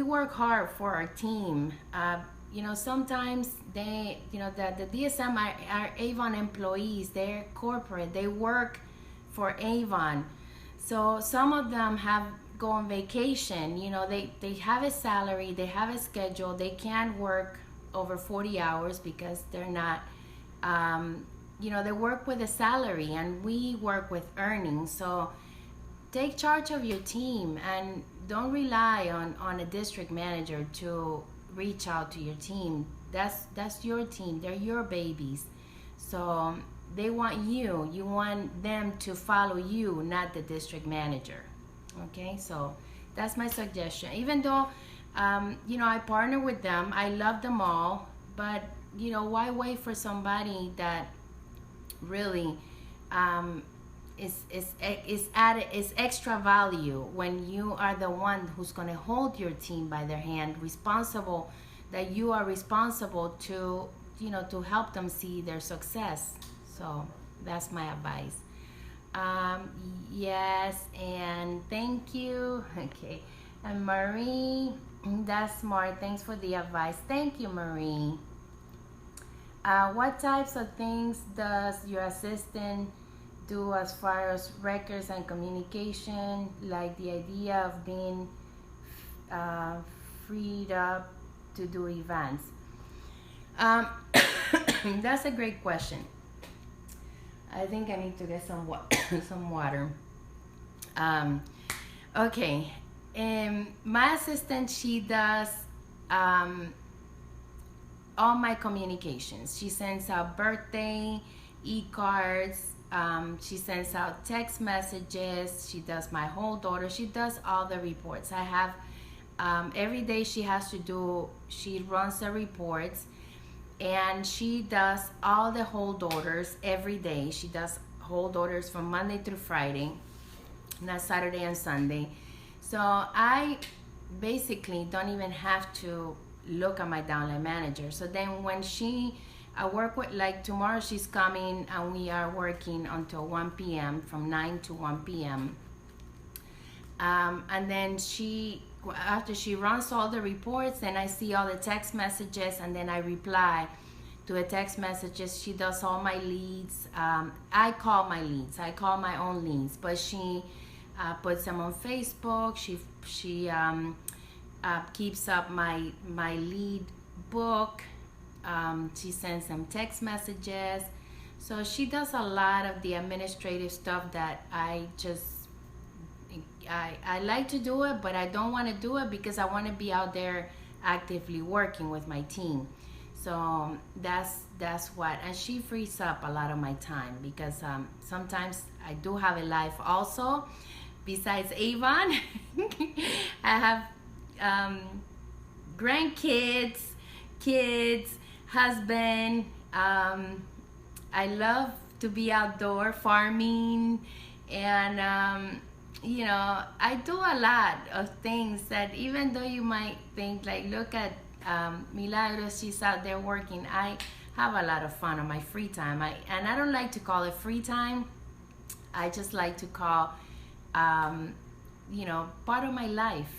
work hard for our team. Sometimes the DSM are Avon employees. They're corporate. They work for Avon. So some of them go on vacation. They have a salary, they have a schedule. They can't work over 40 hours because they're not, they work with a salary, and we work with earnings. So take charge of your team and don't rely on a district manager to reach out to your team. That's your team. They're your babies. So they want you. You want them to follow you, not the district manager. Okay, so that's my suggestion. Even though, I partner with them, I love them all, but why wait for somebody that really is extra value when you are the one who's going to hold your team by their hand, responsible, that you are responsible to help them see their success. So that's my advice. Yes, and thank you. Okay, and Marie, that's smart. Thanks for the advice. Thank you, Marie. What types of things does your assistant do as far as records and communication, like the idea of being freed up to do events? That's a great question. I think I need to get some water. Okay. My assistant, she does all my communications. She sends out birthday e-cards. She sends out text messages. She does my hold order. She does all the reports. I have every day she runs the reports. And she does all the hold orders every day. She does hold orders from Monday through Friday, not Saturday and Sunday. So I basically don't even have to look at my downline manager. So then when I work with, like tomorrow she's coming and we are working until 1 p.m. from 9 to 1 p.m. And then after she runs all the reports, then I see all the text messages, and then I reply to the text messages. She does all my leads. I call my leads. I call my own leads, but she puts them on Facebook. She keeps up my lead book. She sends them text messages. So she does a lot of the administrative stuff that I like to do it, but I don't want to do it because I want to be out there actively working with my team. So that's what, and she frees up a lot of my time because sometimes I do have a life also besides Avon. I have grandkids, kids, husband. I love to be outdoor farming, and I do a lot of things that even though you might think, like, look at Milagros, she's out there working. I have a lot of fun on my free time. And I don't like to call it free time. I just like to call, part of my life,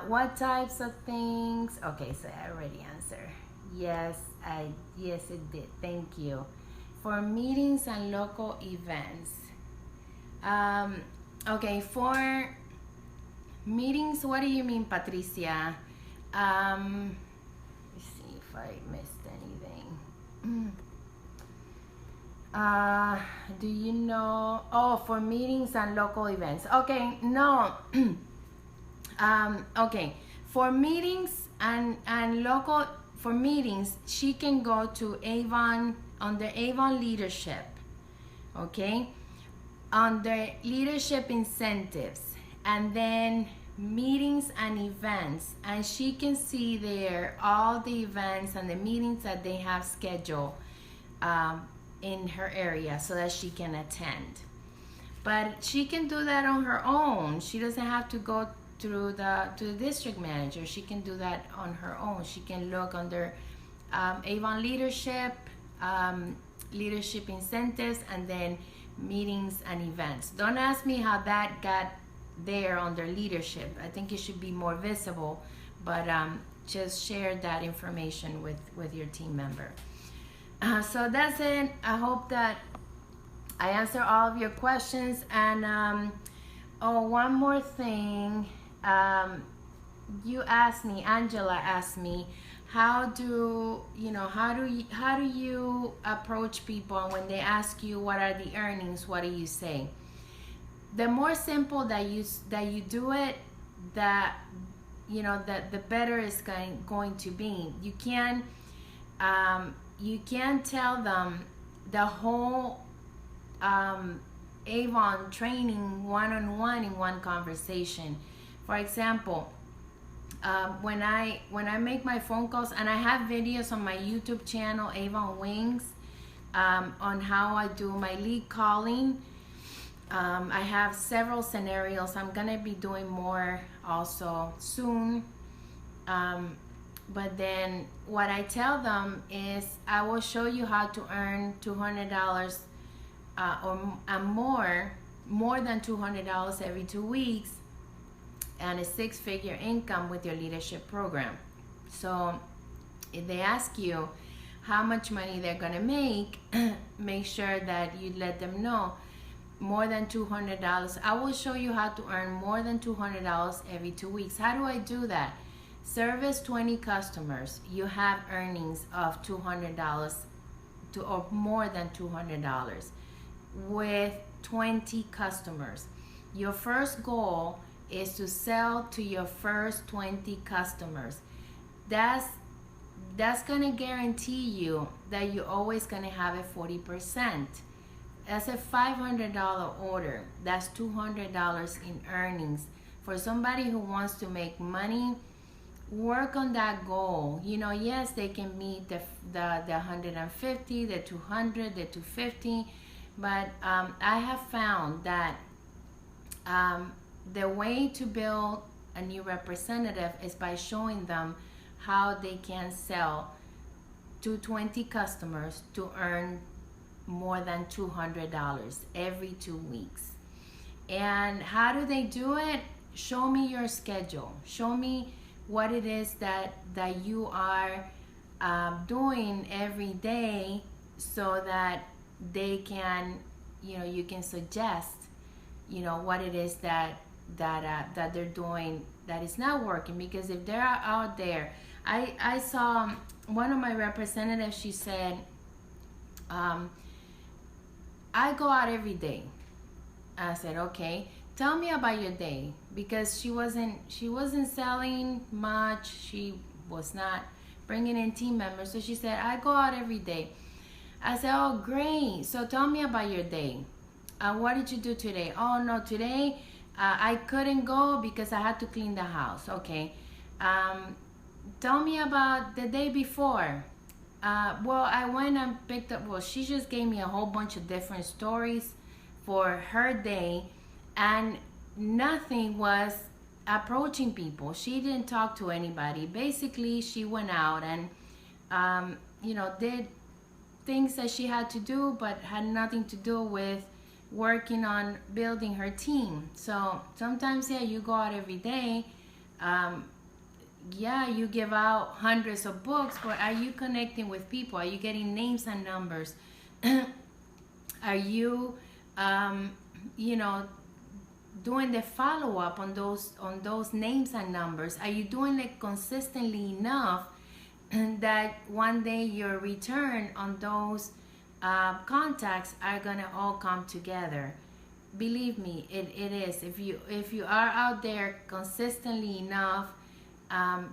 What types of things? Okay, so I already answered. Yes, it did. Thank you. For meetings and local events. Okay, for meetings, what do you mean, Patricia? Let's see if I missed anything. Do you know? Oh, for meetings and local events. Okay, no. Okay, for meetings and local for meetings, she can go to Avon under Avon leadership. Okay, under leadership incentives, and then meetings and events, and she can see there all the events and the meetings that they have scheduled in her area so that she can attend. But she can do that on her own. She doesn't have to go through to the district manager. She can do that on her own. She can look under Avon leadership, leadership incentives, and then meetings and events. Don't ask me how that got there under leadership. I think it should be more visible, but just share that information with your team member. So that's it. I hope that I answer all of your questions. And one more thing. You asked me, Angela asked me, how do you approach people when they ask you what are the earnings? What do you say? The more simple that you do it, that the better it's going to be. You can tell them the whole Avon training one-on-one in one conversation. For example, when I make my phone calls, and I have videos on my YouTube channel, Avon Wings, on how I do my lead calling. I have several scenarios. I'm gonna be doing more also soon. But then what I tell them is I will show you how to earn $200 or more than $200 every 2 weeks, and a 6-figure income with your leadership program. So if they ask you how much money they're gonna make, make sure that you let them know more than $200. I will show you how to earn more than $200 every 2 weeks. How do I do that? Service 20 customers, you have earnings of $200 or more than $200 with 20 customers. Your first goal is to sell to your first 20 customers. That's gonna guarantee you that you're always gonna have a 40%. That's a $500 order. That's $200 in earnings. For somebody who wants to make money, work on that goal. Yes, they can meet the 150, the 200, the 250, but I have found that the way to build a new representative is by showing them how they can sell to 20 customers to earn more than $200 every 2 weeks. And how do they do it? Show me your schedule. Show me what it is that you are doing every day, so that they can, you can suggest, what it is that they're doing that is not working. Because if they're out there, I saw one of my representatives, she said, I go out every day. I said, okay, tell me about your day, because she wasn't selling much. She was not bringing in team members. So she said, I go out every day. I said, oh, great. So tell me about your day. What did you do today? Oh, no, today I couldn't go because I had to clean the house. Okay. Tell me about the day before. Well, I went and picked up, she just gave me a whole bunch of different stories for her day, and nothing was approaching people. She didn't talk to anybody. Basically, she went out and, did things that she had to do, but had nothing to do with working on building her team. So sometimes, yeah, you go out every day. Yeah, you give out hundreds of books, but are you connecting with people? Are you getting names and numbers? Are you, doing the follow-up on those names and numbers? Are you doing it consistently enough that one day your return on those contacts are gonna all come together? believe me, it is. If you are out there consistently enough,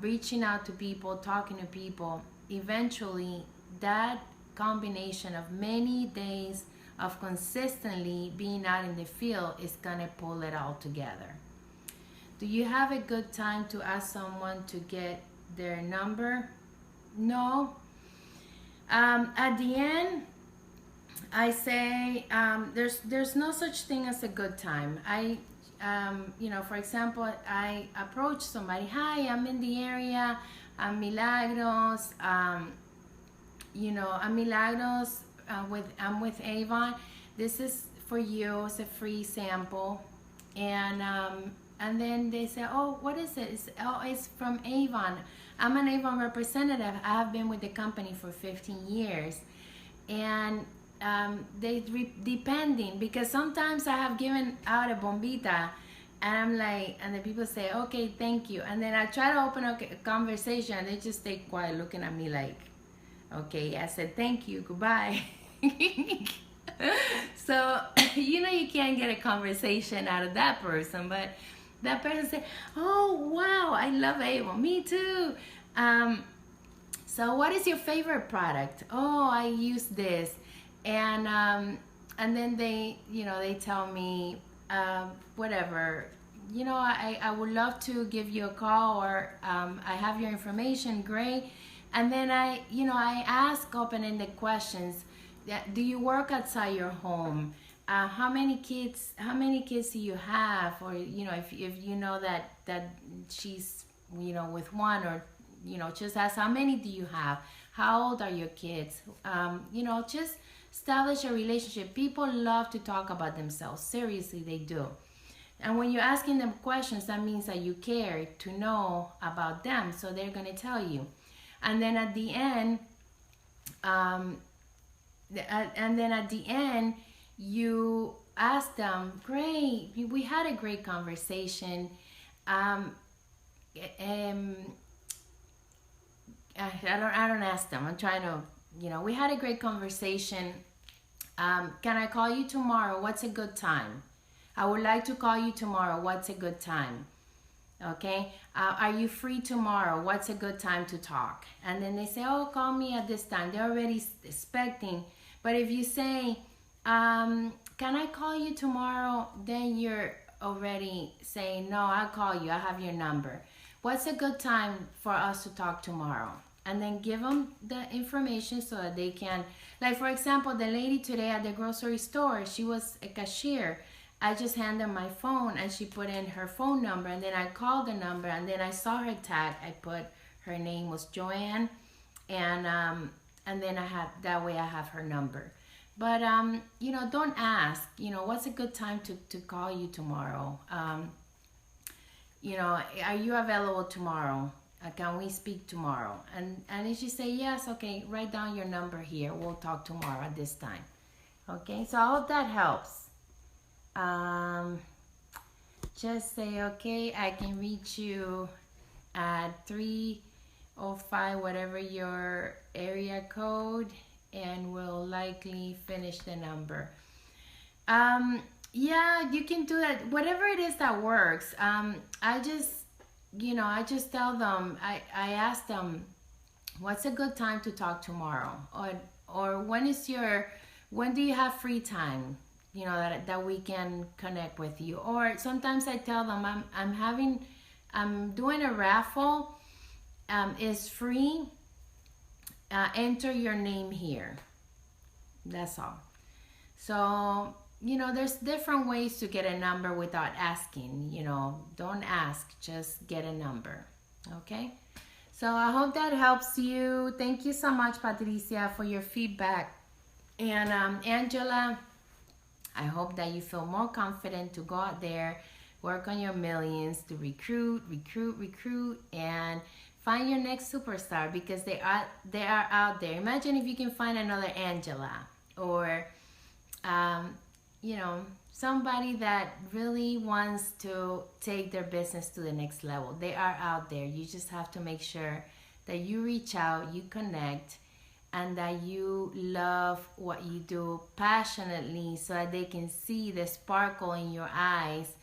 reaching out to people, talking to people, eventually that combination of many days of consistently being out in the field is gonna pull it all together. Do you have a good time to ask someone to get their number? No. At the end, I say there's no such thing as a good time. For example, I approach somebody. Hi, I'm in the area. I'm Milagros. I'm Milagros. I'm with Avon. This is for you. It's a free sample, and then they say, oh, what is it? It's from Avon. I'm an Avon representative. I have been with the company for 15 years, and depending, because sometimes I have given out a bombita, and I'm like, and the people say, okay, thank you, and then I try to open a conversation, and they just stay quiet, looking at me like, okay, I said thank you, goodbye. So you can't get a conversation out of that person, but that person said, oh wow, I love Avon. Me too. So what is your favorite product? Oh, I use this. And then they tell me whatever, I would love to give you a call, or I have your information, great. And then I ask open-ended questions. Do you work outside your home? How many kids do you have? Or if you know that she's with one, or just ask, how many do you have? How old are your kids? Just establish a relationship. People love to talk about themselves. Seriously, they do. And when you're asking them questions, that means that you care to know about them, so they're going to tell you. And then at the end, you ask them, great, we had a great conversation. I don't ask them. I'm trying to, we had a great conversation. Can I call you tomorrow? What's a good time? I would like to call you tomorrow. What's a good time? Okay. Are you free tomorrow? What's a good time to talk? And then they say, oh, call me at this time. They're already expecting. But if you say, can I call you tomorrow? Then you're already saying, no, I'll call you. I have your number. What's a good time for us to talk tomorrow? And then give them the information so that they can, like for example, the lady today at the grocery store, she was a cashier. I just handed her my phone, and she put in her phone number, and then I called the number, and then I saw her tag. I put her name was Joanne, and then I have, that way I have her number. But don't ask, what's a good time to call you tomorrow? Are you available tomorrow? Can we speak tomorrow? And if she say yes, okay, write down your number here. We'll talk tomorrow at this time. Okay, so I hope that helps. Just say, okay, I can reach you at 305, whatever your area code, and we'll likely finish the number. Yeah, you can do that. Whatever it is that works. I just tell them, I ask them, what's a good time to talk tomorrow? Or when do you have free time? That we can connect with you. Or sometimes I tell them, I'm doing a raffle. It's free. Enter your name here. That's all. So, there's different ways to get a number without asking. Don't ask, just get a number. Okay? So I hope that helps you. Thank you so much, Patricia, for your feedback. And Angela, I hope that you feel more confident to go out there, work on your millions, to recruit, and find your next superstar, because they are out there. Imagine if you can find another Angela, or somebody that really wants to take their business to the next level. They are out there. You just have to make sure that you reach out, you connect, and that you love what you do passionately, so that they can see the sparkle in your eyes,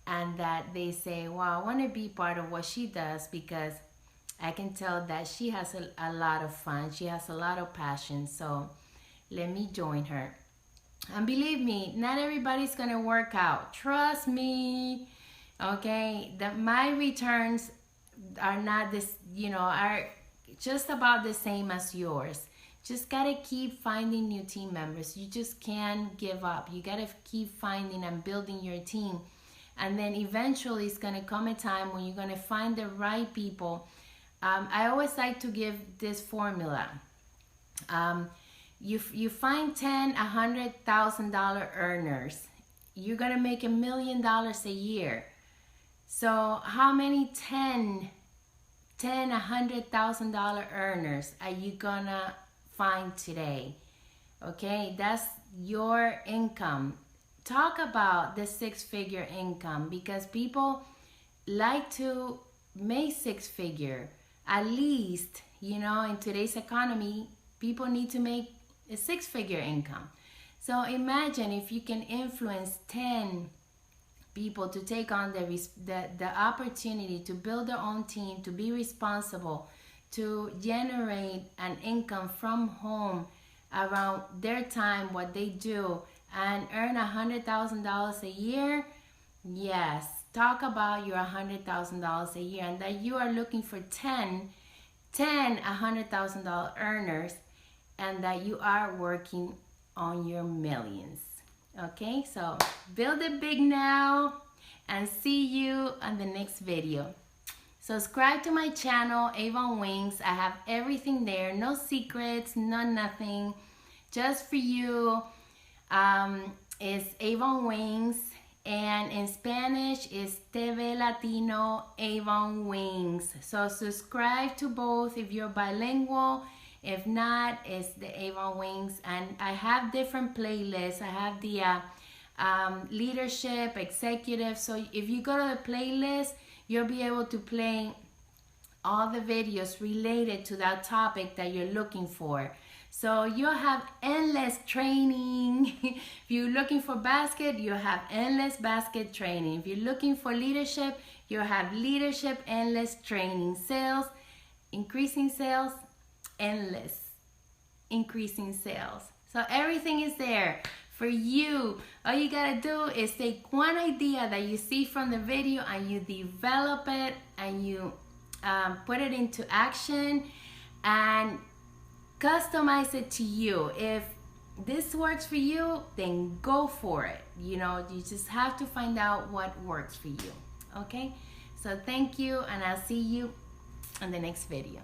and that they say, wow, I want to be part of what she does, because I can tell that she has a lot of fun. She has a lot of passion. So let me join her. And believe me, not everybody's going to work out. Trust me. Okay, that my returns are not this, are just about the same as yours. Just gotta keep finding new team members. You just can't give up. You gotta keep finding and building your team, and then eventually it's gonna come a time when you're gonna find the right people. I always like to give this formula. You find 10, $100,000 earners, you're gonna make $1 million a year. So how many $100,000 earners are you gonna find today? Okay, that's your income. Talk about the six-figure income, because people like to make six-figure. At least, in today's economy, people need to make a six-figure income. So imagine if you can influence 10 people to take on the opportunity to build their own team, to be responsible, to generate an income from home around their time, what they do, and earn $100,000 a year. Yes, talk about your $100,000 a year, and that you are looking for 10 $100,000 earners, and that you are working on your millions. Okay, so build it big now, and see you on the next video. Subscribe to my channel, Avon Wings. I have everything there. No secrets, no nothing. Just for you. It's Avon Wings. And in Spanish, it's TV Latino Avon Wings. So subscribe to both if you're bilingual. If not, it's the Avon Wings. And I have different playlists. I have the leadership, executive. So if you go to the playlist, you'll be able to play all the videos related to that topic that you're looking for. So you'll have endless training. If you're looking for basket, you'll have endless basket training. If you're looking for leadership, you'll have leadership endless training. Sales, increasing sales, endless increasing sales. So everything is there for you. All you gotta do is take one idea that you see from the video, and you develop it, and you put it into action, and customize it to you. If this works for you, then go for it. You just have to find out what works for you. Okay, so thank you, and I'll see you on the next video.